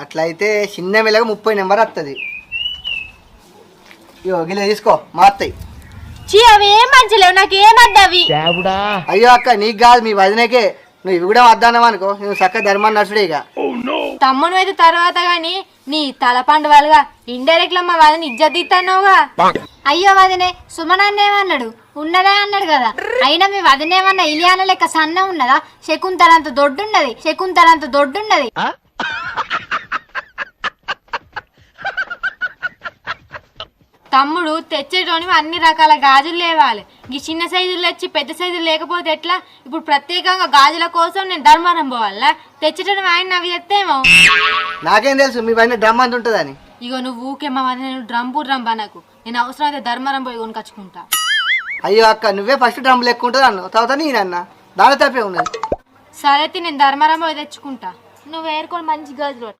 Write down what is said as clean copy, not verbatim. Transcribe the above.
అట్లయితే చిన్న మెల్లగా 30 నెంబర్ వస్తుంది. ఇగో గిల్ల తీసుకో మా అత్తయ్య. చీ అవి ఏం మంచిలేవు, నాకు ఏమద్దు అవి. అయ్యో అక్క నీకు కాదు మీ వదినకే. నువ్వు ఇవి కూడా వద్దానవు అనుకో, నువ్వు చక్క ధర్మాన్ని నడుచుడే. ఇక తమ్ముడు అయితే తర్వాత గాని నీ తలపండు వాళ్ళుగా ఇండైరెక్ట్ లో మా వదిన ఇజ్జత్ తీస్తున్నావుగా. అయ్యో వదినే సుమనాన్నేమన్నాడు, ఉన్నదే అన్నాడు కదా. అయినా మీ వదినేమన్నా ఇలియాన లెక్క సన్న ఉన్నదా? శకుంతలంత దొడ్డున్నది, శకుంతలంత దొడ్డున్నది. తమ్ముడు తెచ్చేటోని అన్ని రకాల గాజులు లేవాలి. ఈ చిన్న సైజులు తెచ్చి పెద్ద సైజులు లేకపోతే ఎట్లా? ఇప్పుడు ప్రత్యేకంగా గాజుల కోసం నేను ధర్మారం పోవాలా? తెచ్చేటోని ఆయన అవి తెస్తేమో. నాకేం తెలుసు మీ పైన డ్రమ్ అంత ఉంటుందని. ఇగో నువ్వు ఊకే మా వదిన డ్రమ్ నాకు. నేను అవసరం అయితే ధర్మారం పోయి కొనుకొచ్చుకుంటా. అయ్యో అక్క నువ్వే ఫస్ట్ డ్రమ్ లెక్క ఉంటుంది అన్న, తర్వాత నేనన్నా, దాని తప్పే ఉన్నది. సరే నేను ధర్మారం పోయి తెచ్చుకుంటా, నువ్వు ఏరుకొని మంచి గాజులు.